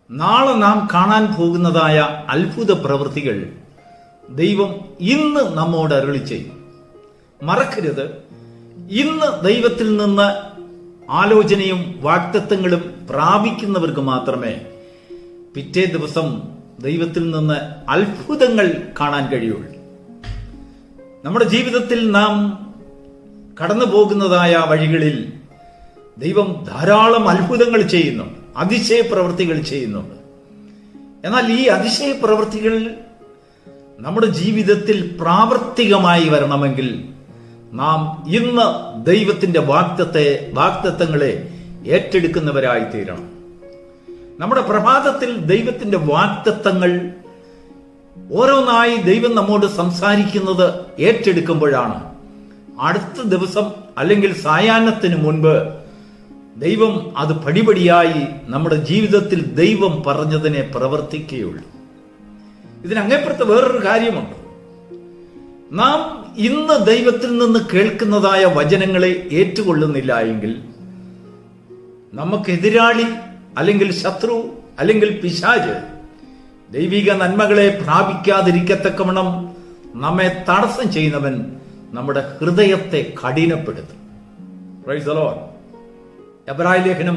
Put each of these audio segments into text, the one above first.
നാളെ നാം കാണാൻ പോകുന്നതായ അത്ഭുത പ്രവൃത്തികൾ ദൈവം ഇന്ന് നമ്മോട് അരുളി ചെയ്യും. മറക്കരുത്, ഇന്ന് ദൈവത്തിൽ നിന്ന് ആലോചനയും വാഗ്ദത്തങ്ങളും പ്രാപിക്കുന്നവർക്ക് മാത്രമേ പിറ്റേ ദിവസം ദൈവത്തിൽ നിന്ന് അത്ഭുതങ്ങൾ കാണാൻ കഴിയുള്ളൂ. നമ്മുടെ ജീവിതത്തിൽ നാം കടന്നു പോകുന്നതായ വഴികളിൽ ദൈവം ധാരാളം അത്ഭുതങ്ങൾ ചെയ്യുന്നുണ്ട്, അതിശയ പ്രവൃത്തികൾ ചെയ്യുന്നുണ്ട്. എന്നാൽ ഈ അതിശയ പ്രവൃത്തികൾ നമ്മുടെ ജീവിതത്തിൽ പ്രാവർത്തികമായി വരണമെങ്കിൽ നാം ഇന്ന് ദൈവത്തിന്റെ വാഗ്ദത്തങ്ങളെ ഏറ്റെടുക്കുന്നവരായി തീരണം. നമ്മുടെ പ്രഭാതത്തിൽ ദൈവത്തിന്റെ വാഗ്ദത്തങ്ങൾ ഓരോന്നായി ദൈവം നമ്മോട് സംസാരിക്കുന്നത് ഏറ്റെടുക്കുമ്പോഴാണ് അടുത്ത ദിവസം അല്ലെങ്കിൽ സായാഹ്നത്തിന് മുൻപ് ദൈവം അത് പടിപടിയായി നമ്മുടെ ജീവിതത്തിൽ ദൈവം പറഞ്ഞതിനെ പ്രവർത്തിക്കുകയുള്ളൂ. ഇതിനങ്ങേപ്പുറത്ത് വേറൊരു കാര്യമുണ്ട്. നാം ഇന്ന് ദൈവത്തിൽ നിന്ന് കേൾക്കുന്നതായ വചനങ്ങളെ ഏറ്റുകൊള്ളുന്നില്ല എങ്കിൽ നമുക്ക് എതിരാളി അല്ലെങ്കിൽ ശത്രു അല്ലെങ്കിൽ പിശാച് ദൈവിക നന്മകളെ പ്രാപിക്കാതിരിക്കത്തക്കവണ്ണം നമ്മെ തടസ്സം ചെയ്യുന്നവൻ നമ്മുടെ ഹൃദയത്തെ കഠിനപ്പെടുത്തും. Praise the Lord. എബ്രായ ലേഖനം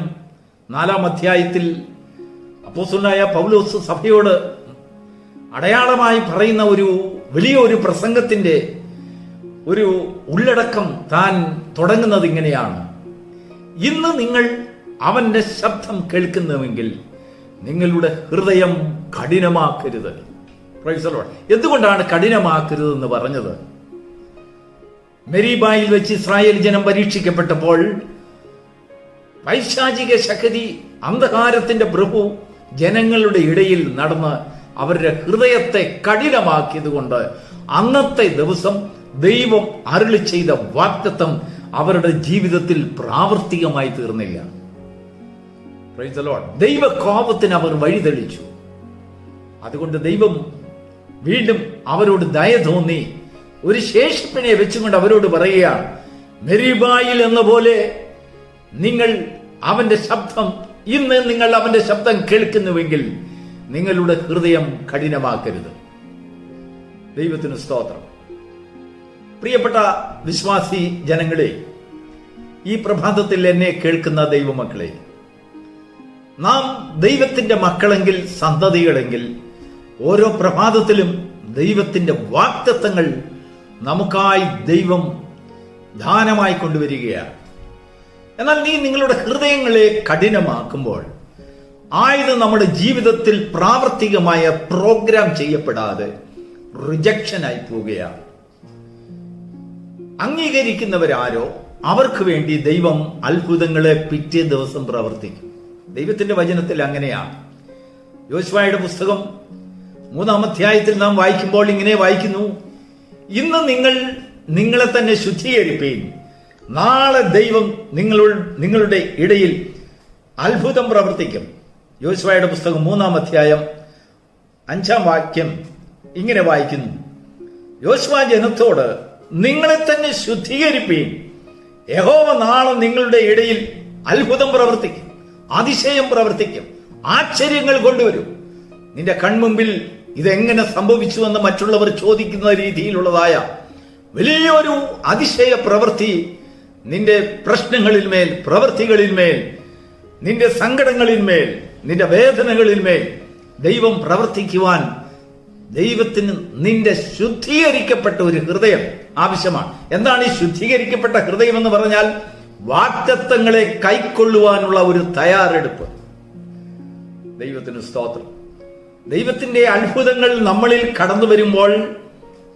4-ാം അധ്യായത്തിൽ അപ്പോസ്തലനായ പൗലോസ് സഭയോട് അടയാളമായി പറയുന്ന വലിയൊരു പ്രസംഗത്തിന്റെ ഒരു ഉള്ളടക്കം താൻ തുടങ്ങുന്നത് ഇങ്ങനെയാണ്: ഇന്ന് നിങ്ങൾ അവന്റെ ശബ്ദം കേൾക്കുന്നുവെങ്കിൽ നിങ്ങളുടെ ഹൃദയം കഠിനമാക്കരുത്. Praise the Lord. എന്തുകൊണ്ടാണ് കഠിനമാക്കരുത് എന്ന് പറഞ്ഞത്? മെരീബായിൽ വെച്ച് ഇസ്രായേൽ ജനം പരീക്ഷിക്കപ്പെട്ടപ്പോൾ പൈശാചിക ശക്തി, അന്ധകാരത്തിന്റെ പ്രഭു ജനങ്ങളുടെ ഇടയിൽ നടന്ന് അവരുടെ ഹൃദയത്തെ കഠിനമാക്കിയത് കൊണ്ട് അന്നത്തെ ദിവസം ദൈവം അരുളി ചെയ്ത വാഗ്ദത്തം അവരുടെ ജീവിതത്തിൽ പ്രാവർത്തികമായി തീർന്നില്ല. Praise the Lord. ദൈവ കോപത്തിന് അവർ വഴിതെളിച്ചു. അതുകൊണ്ട് ദൈവം വീണ്ടും അവരോട് ദയ തോന്നി ഒരു ശേഷിപ്പിനെ വെച്ചുകൊണ്ട് അവരോട് പറയുകയാണ്: മെരീബായിൽ എന്ന പോലെ നിങ്ങൾ അവന്റെ ശബ്ദം, ഇന്ന് നിങ്ങൾ അവന്റെ ശബ്ദം കേൾക്കുന്നുവെങ്കിൽ നിങ്ങളുടെ ഹൃദയം കഠിനമാക്കരുത്. ദൈവത്തിന് സ്തോത്രം. പ്രിയപ്പെട്ട വിശ്വാസി ജനങ്ങളെ, ഈ പ്രഭാതത്തിൽ എന്നെ കേൾക്കുന്ന ദൈവമക്കളെ, നാം ദൈവത്തിന്റെ മക്കളെങ്കിൽ, സന്തതികളെങ്കിൽ, ഓരോ പ്രഭാതത്തിലും ദൈവത്തിന്റെ വാഗ്ദത്തങ്ങൾ നമുക്കായി ദൈവം ദാനമായി കൊണ്ടുവരികയാണ്. എന്നാൽ നിങ്ങളുടെ ഹൃദയങ്ങളെ കഠിനമാക്കുമ്പോൾ ആയത് നമ്മുടെ ജീവിതത്തിൽ പ്രാവർത്തികമായ പ്രോഗ്രാം ചെയ്യപ്പെടാതെ റിജക്ഷനായി പോവുകയാണ്. അംഗീകരിക്കുന്നവരാരോ അവർക്ക് വേണ്ടി ദൈവം അത്ഭുതങ്ങളെ പിറ്റേ ദിവസം പ്രവർത്തിക്കും. ദൈവത്തിന്റെ വചനത്തിൽ അങ്ങനെയാണ്. യോശുവയുടെ പുസ്തകം 3-ാം അധ്യായത്തിൽ നാം വായിക്കുമ്പോൾ ഇങ്ങനെ വായിക്കുന്നു: ഇന്ന് നിങ്ങൾ നിങ്ങളെ തന്നെ ശുദ്ധീകരിപ്പീൻ, നാളെ ദൈവം നിങ്ങളുടെ ഇടയിൽ അത്ഭുതം പ്രവർത്തിക്കും. യോശുവയുടെ പുസ്തകം 3-ാം അധ്യായം 5-ാം വാക്യം ഇങ്ങനെ വായിക്കുന്നു: യോശുവ ജനത്തോട് നിങ്ങളെ തന്നെ ശുദ്ധീകരിപ്പീൻ, യഹോവ നാളെ നിങ്ങളുടെ ഇടയിൽ അത്ഭുതം പ്രവർത്തിക്കും, അതിശയം പ്രവർത്തിക്കും, ആശ്ചര്യങ്ങൾ കൊണ്ടുവരും. നിന്റെ കൺമുമ്പിൽ ഇതെങ്ങനെ സംഭവിച്ചു എന്ന് മറ്റുള്ളവർ ചോദിക്കുന്ന രീതിയിലുള്ളതായ വലിയൊരു അതിശയ പ്രവൃത്തി നിന്റെ പ്രശ്നങ്ങളിന്മേൽ, പ്രവൃത്തികളിന്മേൽ, നിന്റെ സങ്കടങ്ങളിന്മേൽ, നിന്റെ വേദനകളിന്മേൽ ദൈവം പ്രവർത്തിക്കുവാൻ ദൈവത്തിന് നിന്റെ ശുദ്ധീകരിക്കപ്പെട്ട ഒരു ഹൃദയം ആവശ്യമാണ്. എന്താണ് ഈ ശുദ്ധീകരിക്കപ്പെട്ട ഹൃദയം എന്ന് പറഞ്ഞാൽ? വാഗ്ദത്തങ്ങളെ കൈക്കൊള്ളുവാനുള്ള ഒരു തയ്യാറെടുപ്പ്. ദൈവത്തിന് സ്തോത്രം. ദൈവത്തിന്റെ അത്ഭുതങ്ങൾ നമ്മളിൽ കടന്നു വരുമ്പോൾ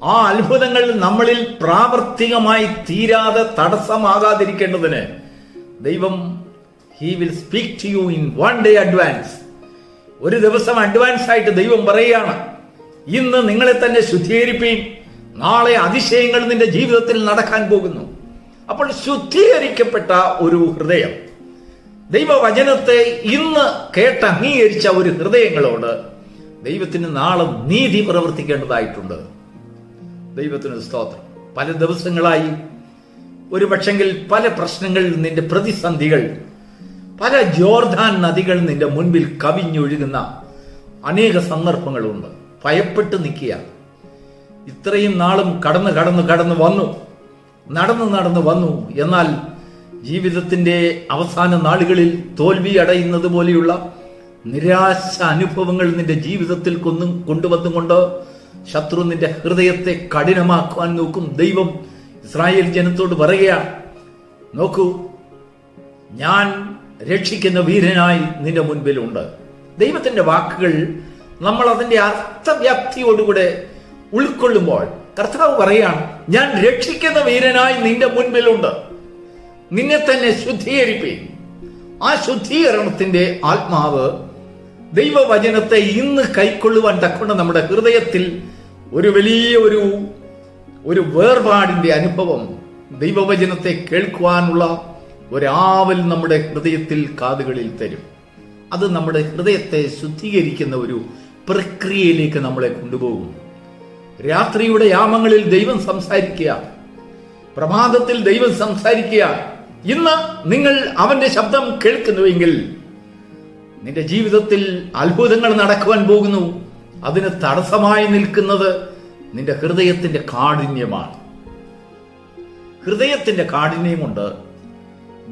ആ അത്ഭുതങ്ങൾ നമ്മളിൽ പ്രാവർത്തികമായി തീരാതെ തടസ്സമാകാതിരിക്കേണ്ടതിന് ദൈവം he will speak to you in 1 day advance. ഒരു ദിവസം അഡ്വാൻസ് ആയിട്ട് ദൈവം പറയുകയാണ്: ഇന്ന് നിങ്ങളെ തന്നെ ശുദ്ധീകരിപ്പീൻ, നാളെ അതിശയങ്ങൾ നിന്റെ ജീവിതത്തിൽ നടക്കാൻ പോകുന്നു. അപ്പോൾ ശുദ്ധീകരിക്കപ്പെട്ട ഒരു ഹൃദയം, ദൈവവചനത്തെ ഇന്ന് കേട്ട് അംഗീകരിച്ച ഒരു ഹൃദയങ്ങളോട് ദൈവത്തിന് നാളെ നീതി പ്രവർത്തിക്കേണ്ടതായിട്ടുണ്ട്. ദൈവത്തിന് സ്തോത്രം. പല ദിവസങ്ങളായി ഒരു പക്ഷെങ്കിൽ പല പ്രശ്നങ്ങൾ, നിന്റെ പ്രതിസന്ധികൾ പല ജോർദാൻ നദികൾ നിന്റെ മുൻപിൽ കവിഞ്ഞൊഴുകുന്ന അനേക സന്ദർഭങ്ങളുണ്ട്. ഭയപ്പെട്ട് നിൽക്കുക. ഇത്രയും നാളും കടന്നു വന്നു, നടന്നു വന്നു. എന്നാൽ ജീവിതത്തിന്റെ അവസാന നാളുകളിൽ തോൽവി അടയുന്നത് പോലെയുള്ള നിരാശ അനുഭവങ്ങൾ നിന്റെ ജീവിതത്തിൽ കൊണ്ടുവന്നുകൊണ്ട് ശത്രു നിന്റെ ഹൃദയത്തെ കഠിനമാക്കുവാൻ നോക്കും. ദൈവം ഇസ്രായേൽ ജനത്തോട് പറയുകയാണ്, നോക്കൂ, ഞാൻ രക്ഷിക്കുന്ന വീരനായി നിന്റെ മുൻപിലുണ്ട്. ദൈവത്തിന്റെ വാക്കുകൾ നമ്മൾ അതിന്റെ അർത്ഥവ്യാപ്തിയോടുകൂടെ ഉൾക്കൊള്ളുമ്പോൾ കർത്താവ് പറയുകയാണ്, ഞാൻ രക്ഷിക്കുന്ന വീരനായി നിന്റെ മുൻപിലുണ്ട്. നിന്നെ തന്നെ ശുദ്ധീകരിപ്പീൻ. ആ ശുദ്ധീകരണത്തിന്റെ ആത്മാവ് ദൈവവചനത്തെ ഇന്ന് കൈക്കൊള്ളുവാൻ തക്കൊണ്ട് നമ്മുടെ ഹൃദയത്തിൽ ഒരു വലിയ ഒരു വേർപാടിന്റെ അനുഭവം, ദൈവവചനത്തെ കേൾക്കുവാനുള്ള ഒരാവൽ നമ്മുടെ ഹൃദയത്തിൽ കാതുകളിൽ തരും. അത് നമ്മുടെ ഹൃദയത്തെ ശുദ്ധീകരിക്കുന്ന ഒരു പ്രക്രിയയിലേക്ക് നമ്മളെ കൊണ്ടുപോകും. രാത്രിയുടെ യാമങ്ങളിൽ ദൈവം സംസാരിക്കുക, പ്രഭാതത്തിൽ ദൈവം സംസാരിക്കുക. ഇന്ന് നിങ്ങൾ അവന്റെ ശബ്ദം കേൾക്കുന്നുവെങ്കിൽ നിന്റെ ജീവിതത്തിൽ അത്ഭുതങ്ങൾ നടക്കുവാൻ പോകുന്നു. അതിന് തടസ്സമായി നിൽക്കുന്നത് നിന്റെ ഹൃദയത്തിന്റെ കാഠിന്യമാണ്. ഹൃദയത്തിന്റെ കാഠിന്യം കൊണ്ട്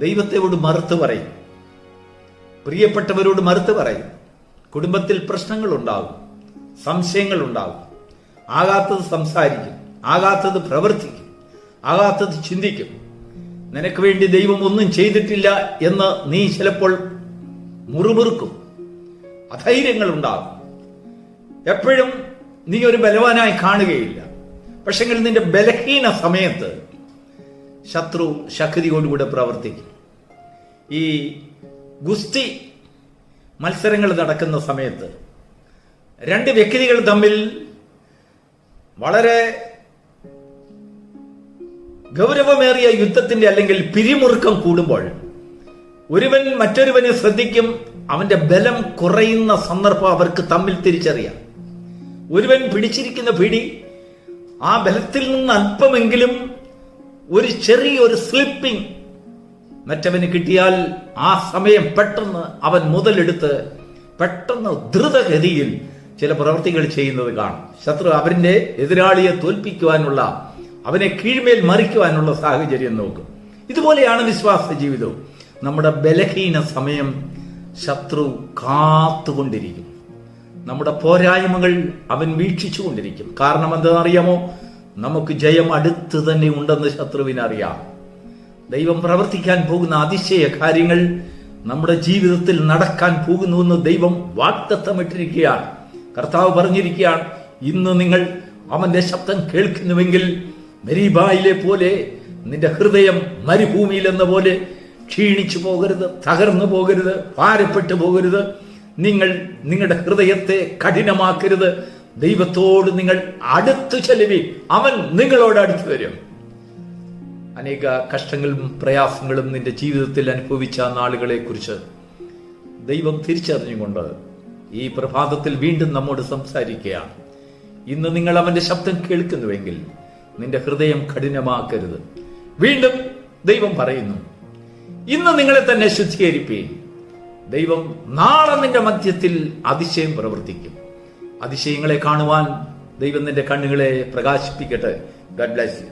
ദൈവത്തോട് മറുത്ത് പറയും, പ്രിയപ്പെട്ടവരോട് മറുത്ത് പറയും. കുടുംബത്തിൽ പ്രശ്നങ്ങൾ ഉണ്ടാകും, സംശയങ്ങൾ ഉണ്ടാകും. ആകാത്തത് സംസാരിക്കും, ആകാത്തത് പ്രവർത്തിക്കും, ആകാത്തത് ചിന്തിക്കും. നിനക്ക് വേണ്ടി ദൈവം ഒന്നും ചെയ്തിട്ടില്ല എന്ന് നീ ചിലപ്പോൾ മുറുമുറുക്കും. അധൈര്യങ്ങൾ ഉണ്ടാകും. എപ്പോഴും നീ ഒരു ബലവാനായി കാണുകയില്ല. പക്ഷെങ്കിൽ നിന്റെ ബലഹീന സമയത്ത് ശത്രു ശക്തിയോടുകൂടെ പ്രവർത്തിക്കും. ഈ ഗുസ്തി മത്സരങ്ങൾ നടക്കുന്ന സമയത്ത് രണ്ട് വ്യക്തികൾ തമ്മിൽ വളരെ ഗൗരവമേറിയ യുദ്ധത്തിന്റെ അല്ലെങ്കിൽ പിരിമുറുക്കം കൂടുമ്പോൾ ഒരുവൻ മറ്റൊരുവനെ ശ്രദ്ധിക്കും. അവന്റെ ബലം കുറയുന്ന സന്ദർഭം അവർക്ക് തമ്മിൽ തിരിച്ചറിയാം. ഒരുവൻ പിടിച്ചിരിക്കുന്ന പിടി ആ ബലത്തിൽ നിന്ന് അല്പമെങ്കിലും ഒരു ചെറിയൊരു സ്ലിപ്പിംഗ് മറ്റവന് കിട്ടിയാൽ ആ സമയം പെട്ടെന്ന് അവൻ മുതലെടുത്ത് പെട്ടെന്ന് ദ്രുതഗതിയിൽ ചില പ്രവൃത്തികൾ ചെയ്യുന്നത് കാണും. ശത്രു അവന്റെ എതിരാളിയെ തോൽപ്പിക്കുവാനുള്ള, അവനെ കീഴ്മേൽ മറിക്കുവാനുള്ള സാഹചര്യം നോക്കും. ഇതുപോലെയാണ് വിശ്വാസ ജീവിതവും. നമ്മുടെ ബലഹീന സമയം ശത്രു കാത്തുകൊണ്ടിരിക്കും. നമ്മുടെ പോരായ്മകൾ അവൻ വീക്ഷിച്ചുകൊണ്ടിരിക്കും. കാരണം എന്താണെന്നറിയാമോ? നമുക്ക് ജയം അടുത്ത് തന്നെ ഉണ്ടെന്ന് ശത്രുവിനറിയാം. ദൈവം പ്രവർത്തിക്കാൻ പോകുന്ന അതിശയ കാര്യങ്ങൾ നമ്മുടെ ജീവിതത്തിൽ നടക്കാൻ പോകുന്നുവെന്ന് ദൈവം വാഗ്ദത്തമിട്ടിരിക്കുകയാണ്. കർത്താവ് പറഞ്ഞിരിക്കുകയാണ്, ഇന്ന് നിങ്ങൾ അവന്റെ ശബ്ദം കേൾക്കുന്നുവെങ്കിൽ മെരീബായിലെ പോലെ നിന്റെ ഹൃദയം മരുഭൂമിയിൽ എന്ന പോലെ ക്ഷീണിച്ചു പോകരുത്, തകർന്നു പോകരുത്, ഭാരപ്പെട്ടു പോകരുത്. നിങ്ങൾ നിങ്ങളുടെ ഹൃദയത്തെ കഠിനമാക്കരുത്. ദൈവത്തോട് നിങ്ങൾ അടുത്തു ചെല്ലുവിൻ, അവൻ നിങ്ങളോട് അടുത്തു വരും. അനേക കഷ്ടങ്ങളും പ്രയാസങ്ങളും നിന്റെ ജീവിതത്തിൽ അനുഭവിച്ച നാളുകളെ കുറിച്ച് ദൈവം തിരിച്ചറിഞ്ഞുകൊണ്ട് ഈ പ്രഭാതത്തിൽ വീണ്ടും നമ്മോട് സംസാരിക്കുകയാണ്. ഇന്ന് നിങ്ങൾ അവന്റെ ശബ്ദം കേൾക്കുന്നുവെങ്കിൽ നിന്റെ ഹൃദയം കഠിനമാക്കരുത്. വീണ്ടും ദൈവം പറയുന്നു, ഇന്ന് നിങ്ങളെ തന്നെ ശുദ്ധീകരിപ്പീൻ. ദൈവം നാളെ നിന്റെ മധ്യത്തിൽ അതിശയം പ്രവർത്തിക്കും. അതിശയങ്ങളെ കാണുവാൻ ദൈവം നിന്റെ കണ്ണുകളെ പ്രകാശിപ്പിക്കട്ടെ. God bless you.